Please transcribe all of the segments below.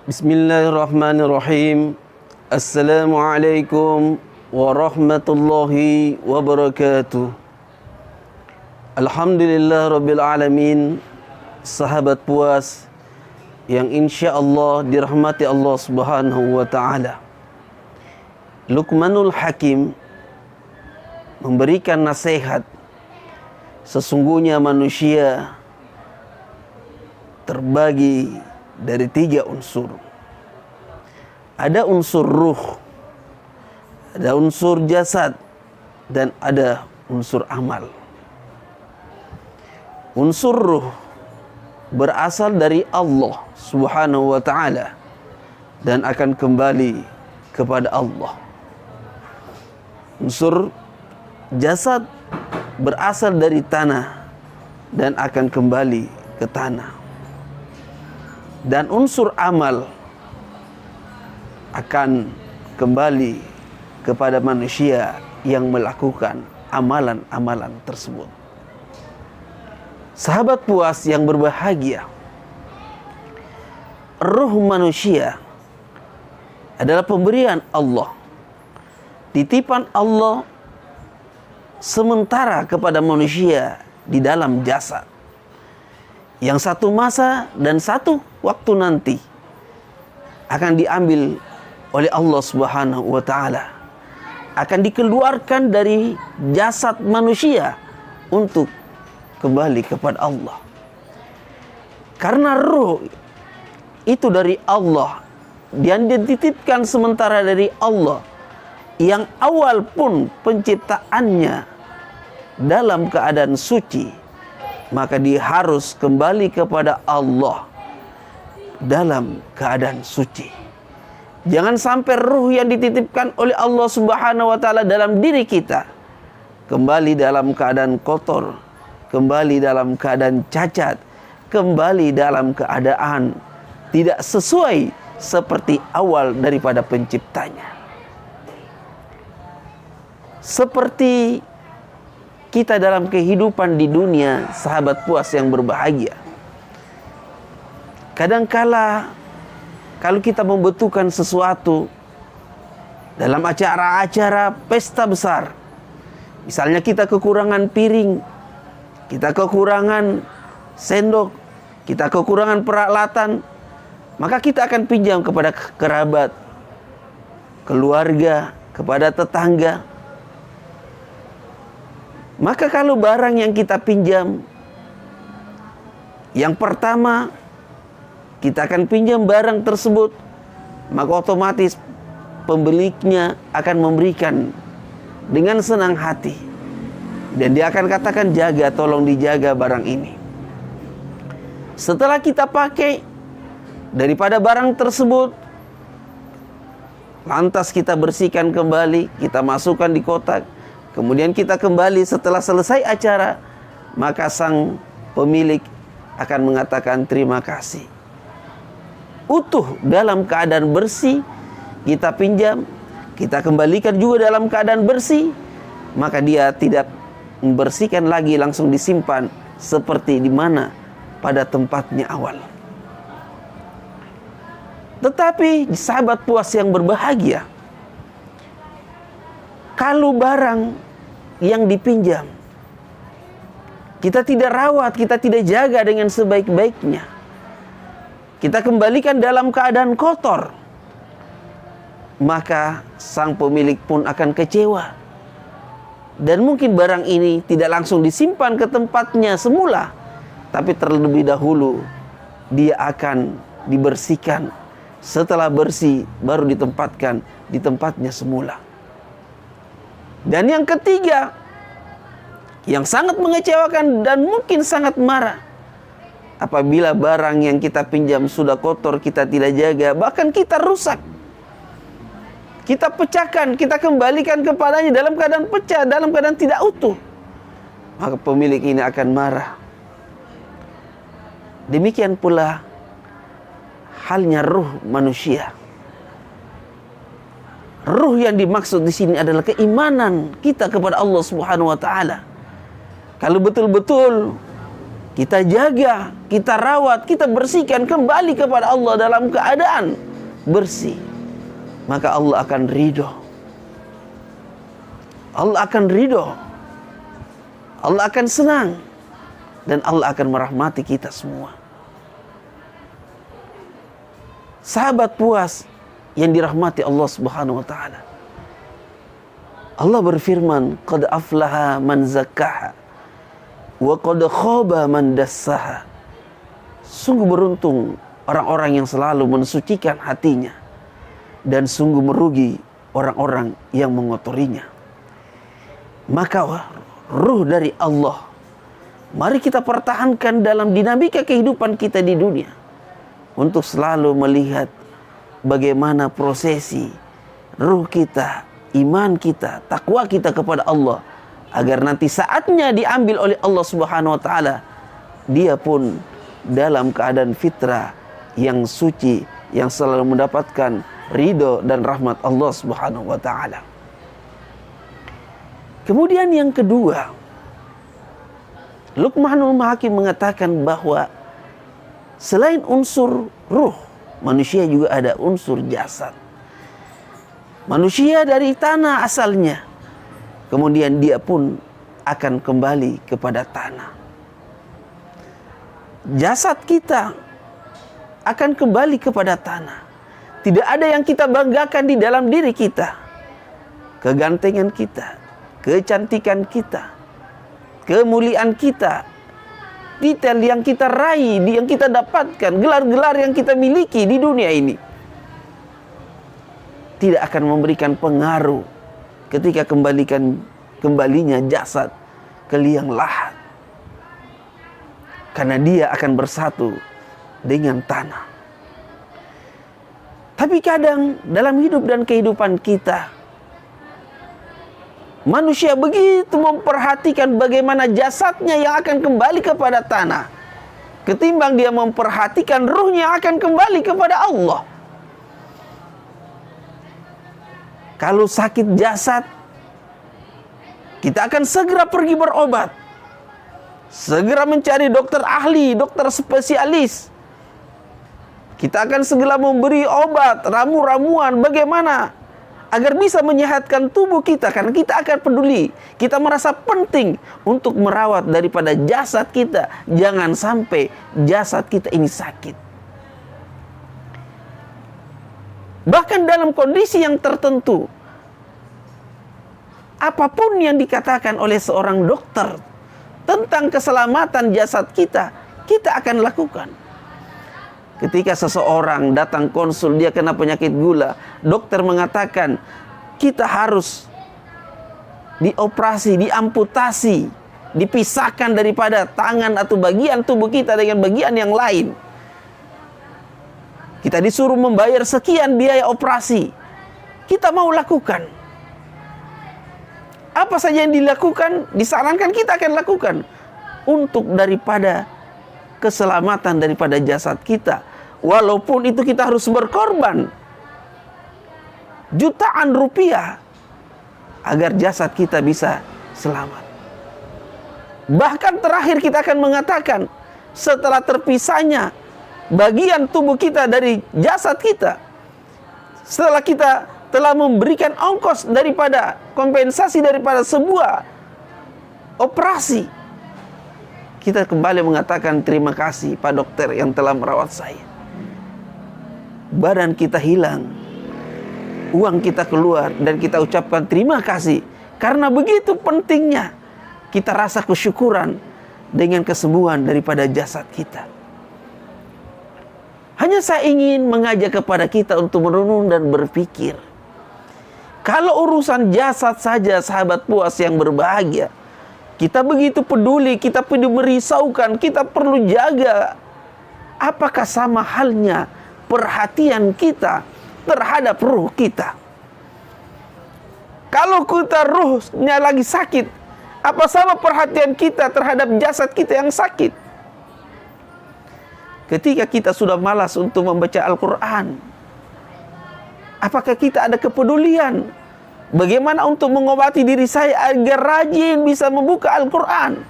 Bismillahirrahmanirrahim. Assalamualaikum warahmatullahi wabarakatuh. Alhamdulillah Rabbil Alamin. Sahabat puas yang insya Allah dirahmati Allah Subhanahu wa ta'ala, Luqmanul Hakim memberikan nasihat. Sesungguhnya manusia terbagi dari 3 unsur. Ada unsur ruh, ada unsur jasad, dan ada unsur amal. Unsur ruh berasal dari Allah Subhanahu wa ta'ala dan akan kembali kepada Allah. Unsur jasad berasal dari tanah dan akan kembali ke tanah. Dan unsur amal akan kembali kepada manusia yang melakukan amalan-amalan tersebut. Sahabat puas yang berbahagia, ruh manusia adalah pemberian Allah, titipan Allah sementara kepada manusia di dalam jasad, yang satu masa dan satu waktu nanti akan diambil oleh Allah Subhanahu wa ta'ala, akan dikeluarkan dari jasad manusia untuk kembali kepada Allah. Karena ruh itu dari Allah dan dititipkan sementara dari Allah, yang awal pun penciptaannya dalam keadaan suci, maka dia harus kembali kepada Allah dalam keadaan suci. Jangan sampai ruh yang dititipkan oleh Allah Subhanahu wa ta'ala dalam diri kita kembali dalam keadaan kotor, kembali dalam keadaan cacat, kembali dalam keadaan tidak sesuai seperti awal daripada penciptanya. Seperti kita dalam kehidupan di dunia, sahabat puas yang berbahagia, kadangkala kalau kita membutuhkan sesuatu dalam acara-acara pesta besar, misalnya kita kekurangan piring, kita kekurangan sendok, kita kekurangan peralatan, maka kita akan pinjam kepada kerabat, keluarga, kepada tetangga. Maka kalau barang yang kita pinjam, yang pertama kita akan pinjam barang tersebut, maka otomatis pemiliknya akan memberikan dengan senang hati, dan dia akan katakan, jaga, tolong dijaga barang ini. Setelah kita pakai daripada barang tersebut, lantas kita bersihkan kembali, kita masukkan di kotak. Kemudian kita kembali setelah selesai acara, maka sang pemilik akan mengatakan terima kasih. Utuh dalam keadaan bersih kita pinjam, kita kembalikan juga dalam keadaan bersih, maka dia tidak membersihkan lagi, langsung disimpan seperti di mana pada tempatnya awal. Tetapi sahabat puas yang berbahagia, kalau barang yang dipinjam kita tidak rawat, kita tidak jaga dengan sebaik-baiknya, kita kembalikan dalam keadaan kotor, maka sang pemilik pun akan kecewa. Dan mungkin barang ini tidak langsung disimpan ke tempatnya semula, tapi terlebih dahulu dia akan dibersihkan. Setelah bersih baru ditempatkan di tempatnya semula. Dan yang ketiga, yang sangat mengecewakan dan mungkin sangat marah, apabila barang yang kita pinjam sudah kotor, kita tidak jaga, bahkan kita rusak, kita pecahkan, kita kembalikan kepadanya dalam keadaan pecah, dalam keadaan tidak utuh, maka pemilik ini akan marah. Demikian pula halnya ruh manusia. Ruh yang dimaksud di sini adalah keimanan kita kepada Allah Subhanahu wa taala. Kalau betul-betul kita jaga, kita rawat, kita bersihkan kembali kepada Allah dalam keadaan bersih, maka Allah akan ridho. Allah akan ridho, Allah akan senang, dan Allah akan merahmati kita semua. Sahabat puas yang dirahmati Allah Subhanahu wa taala, Allah berfirman, qad aflaha man zakkaha wa qad khaba man dassaha. Sungguh beruntung orang-orang yang selalu mensucikan hatinya, dan sungguh merugi orang-orang yang mengotorinya. Maka ruh dari Allah, mari kita pertahankan dalam dinamika kehidupan kita di dunia, untuk selalu melihat bagaimana prosesi ruh kita, iman kita, takwa kita kepada Allah, agar nanti saatnya diambil oleh Allah Subhanahu wa taala, dia pun dalam keadaan fitrah yang suci, yang selalu mendapatkan ridho dan rahmat Allah Subhanahu wa taala. Kemudian yang kedua, Luqmanul Hakim mengatakan bahwa selain unsur ruh, manusia juga ada unsur jasad. Manusia dari tanah asalnya, kemudian dia pun akan kembali kepada tanah. Jasad kita akan kembali kepada tanah. Tidak ada yang kita banggakan di dalam diri kita. Kegantengan kita, kecantikan kita, kemuliaan kita, detail yang kita raih, yang kita dapatkan, gelar-gelar yang kita miliki di dunia ini, tidak akan memberikan pengaruh ketika kembalinya jasad ke liang lahat, karena dia akan bersatu dengan tanah. Tapi kadang dalam hidup dan kehidupan kita, manusia begitu memperhatikan bagaimana jasadnya yang akan kembali kepada tanah, ketimbang dia memperhatikan ruhnya yang akan kembali kepada Allah. Kalau sakit jasad, kita akan segera pergi berobat, segera mencari dokter ahli, dokter spesialis. Kita akan segera memberi obat, ramu-ramuan bagaimana agar bisa menyehatkan tubuh kita, karena kita akan peduli. Kita merasa penting untuk merawat daripada jasad kita. Jangan sampai jasad kita ini sakit. Bahkan dalam kondisi yang tertentu, apapun yang dikatakan oleh seorang dokter tentang keselamatan jasad kita, kita akan lakukan. Ketika seseorang datang konsul, dia kena penyakit gula, dokter mengatakan kita harus dioperasi, diamputasi, dipisahkan daripada tangan atau bagian tubuh kita dengan bagian yang lain. Kita disuruh membayar sekian biaya operasi, kita mau lakukan. Apa saja yang dilakukan, disarankan, kita akan lakukan untuk daripada keselamatan daripada jasad kita. Walaupun itu kita harus berkorban jutaan rupiah agar jasad kita bisa selamat. Bahkan terakhir kita akan mengatakan, setelah terpisahnya bagian tubuh kita dari jasad kita, setelah kita telah memberikan ongkos daripada kompensasi daripada sebuah operasi, kita kembali mengatakan terima kasih Pak Dokter yang telah merawat saya. Badan kita hilang, uang kita keluar, dan kita ucapkan terima kasih, karena begitu pentingnya kita rasa kesyukuran dengan kesembuhan daripada jasad kita. Hanya saya ingin mengajak kepada kita untuk merenung dan berpikir, kalau urusan jasad saja sahabat puas yang berbahagia, kita begitu peduli, kita perlu merisaukan, kita perlu jaga. Apakah sama halnya perhatian kita terhadap ruh kita? Kalau kita ruhnya lagi sakit, apa sama perhatian kita terhadap jasad kita yang sakit? Ketika kita sudah malas untuk membaca Al-Quran, apakah kita ada kepedulian bagaimana untuk mengobati diri saya agar rajin bisa membuka Al-Quran?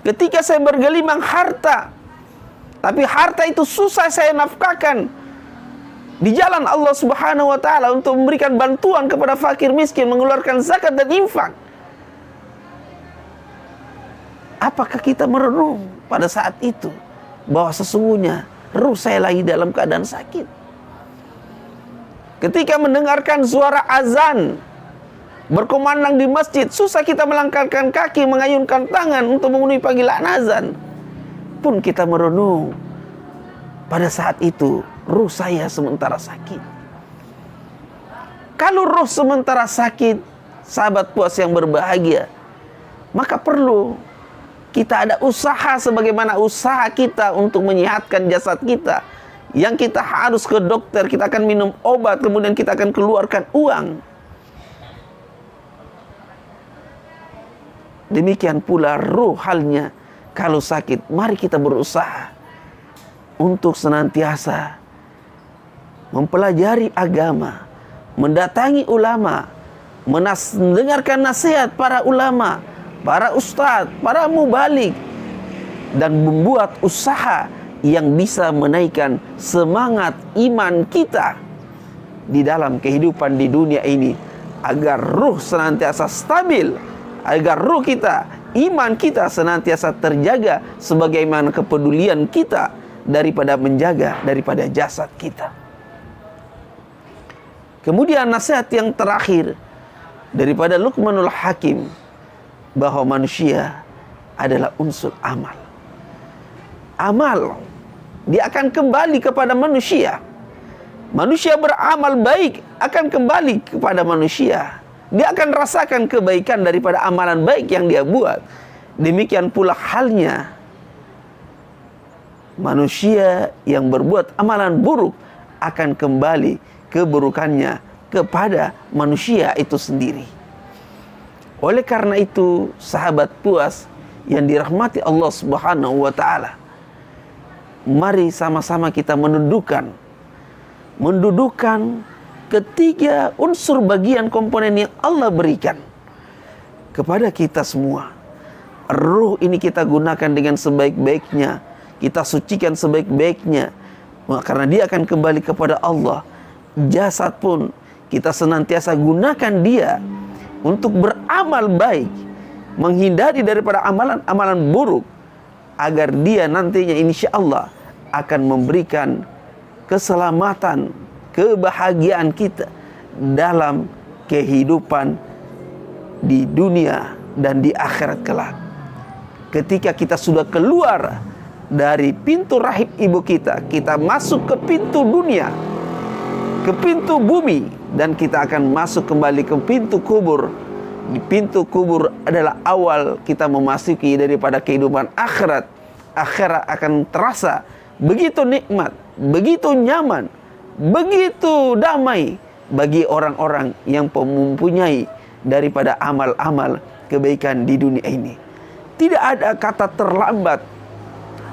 Ketika saya bergelimang harta, tapi harta itu susah saya nafkahkan di jalan Allah Subhanahu wa taala untuk memberikan bantuan kepada fakir miskin, mengeluarkan zakat dan infak. Apakah kita merenung pada saat itu bahwa sesungguhnya ruh saya lagi dalam keadaan sakit? Ketika mendengarkan suara azan berkumandang di masjid, susah kita melangkahkan kaki, mengayunkan tangan untuk memenuhi panggilan azan. Pun kita merenung, pada saat itu ruh saya sementara sakit. Kalau ruh sementara sakit, sahabat puas yang berbahagia, maka perlu kita ada usaha sebagaimana usaha kita untuk menyehatkan jasad kita. Yang kita harus ke dokter, kita akan minum obat, kemudian kita akan keluarkan uang. Demikian pula ruh halnya kalau sakit. Mari kita berusaha untuk senantiasa mempelajari agama, mendatangi ulama, mendengarkan nasihat para ulama, para ustadz, para mubalik, dan membuat usaha yang bisa menaikkan semangat iman kita di dalam kehidupan di dunia ini, agar ruh senantiasa stabil, agar ruh kita, iman kita senantiasa terjaga sebagaimana kepedulian kita daripada menjaga daripada jasad kita. Kemudian nasihat yang terakhir daripada Luqmanul Hakim, bahwa manusia adalah unsur amal. Amal, dia akan kembali kepada manusia. Manusia beramal baik akan kembali kepada manusia. Dia akan rasakan kebaikan daripada amalan baik yang dia buat. Demikian pula halnya manusia yang berbuat amalan buruk akan kembali keburukannya kepada manusia itu sendiri. Oleh karena itu, sahabat puas yang dirahmati Allah Subhanahu wa taala, mari sama-sama kita mendudukan ketiga unsur bagian komponen yang Allah berikan kepada kita semua. Ruh ini kita gunakan dengan sebaik-baiknya, kita sucikan sebaik-baiknya, karena dia akan kembali kepada Allah. Jasad pun kita senantiasa gunakan dia untuk beramal baik, menghindari daripada amalan-amalan buruk, agar dia nantinya insya Allah akan memberikan keselamatan, kebahagiaan kita dalam kehidupan di dunia dan di akhirat kelak. Ketika kita sudah keluar dari pintu rahim ibu kita, kita masuk ke pintu dunia, ke pintu bumi, dan kita akan masuk kembali ke pintu kubur. Di pintu kubur adalah awal kita memasuki daripada kehidupan akhirat. Akhirat akan terasa begitu nikmat, begitu nyaman, begitu damai bagi orang-orang yang mempunyai daripada amal-amal kebaikan di dunia ini. Tidak ada kata terlambat,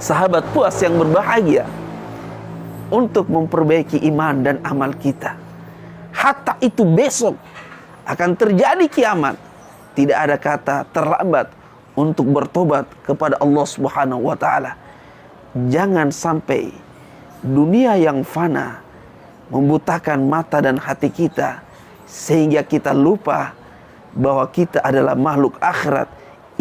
sahabat puas yang berbahagia, untuk memperbaiki iman dan amal kita. Hatta itu besok akan terjadi kiamat, tidak ada kata terlambat untuk bertobat kepada Allah Subhanahu wa taala. Jangan sampai dunia yang fana membutakan mata dan hati kita sehingga kita lupa bahwa kita adalah makhluk akhirat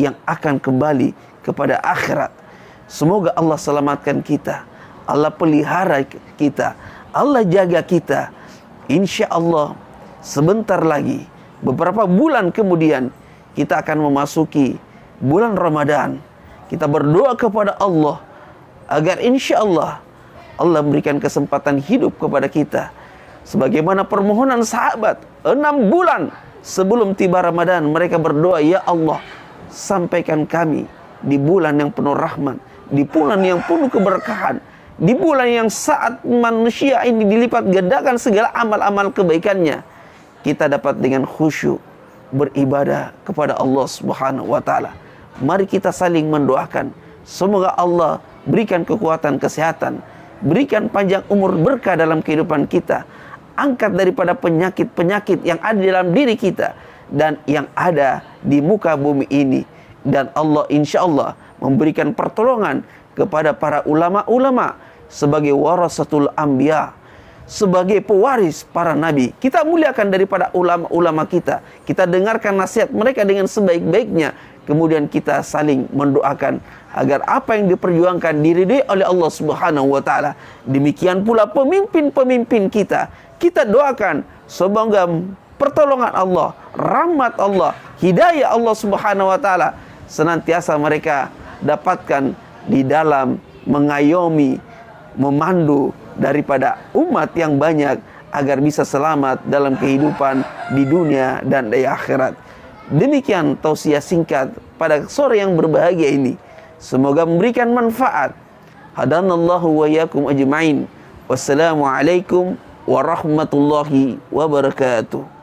yang akan kembali kepada akhirat. Semoga Allah selamatkan kita, Allah pelihara kita, Allah jaga kita. Insya Allah sebentar lagi, beberapa bulan kemudian, kita akan memasuki bulan Ramadan. Kita berdoa kepada Allah agar insya Allah Allah memberikan kesempatan hidup kepada kita. Sebagaimana permohonan sahabat 6 bulan sebelum tiba Ramadan, mereka berdoa, ya Allah, sampaikan kami di bulan yang penuh rahmat, di bulan yang penuh keberkahan, di bulan yang saat manusia ini dilipat gandakan segala amal-amal kebaikannya, kita dapat dengan khusyuk beribadah kepada Allah Subhanahu wa taala. Mari kita saling mendoakan, semoga Allah berikan kekuatan kesehatan, berikan panjang umur berkah dalam kehidupan kita, angkat daripada penyakit-penyakit yang ada dalam diri kita dan yang ada di muka bumi ini. dan Allah insya Allah memberikan pertolongan kepada para ulama-ulama sebagai warasatul anbiya, sebagai pewaris para nabi. Kita muliakan daripada ulama-ulama kita. Kita dengarkan nasihat mereka dengan sebaik-baiknya. Kemudian kita saling mendoakan agar apa yang diperjuangkan diridai oleh Allah Subhanahu wa taala. Demikian pula pemimpin-pemimpin kita. Kita doakan semoga pertolongan Allah, rahmat Allah, hidayah Allah Subhanahu wa taala senantiasa mereka dapatkan di dalam mengayomi, memandu daripada umat yang banyak agar bisa selamat dalam kehidupan di dunia dan di akhirat. Demikian tausiah singkat pada sore yang berbahagia ini. Semoga memberikan manfaat. Hadanallahu wa iyyakum ajmain. Wassalamualaikum warahmatullahi wabarakatuh.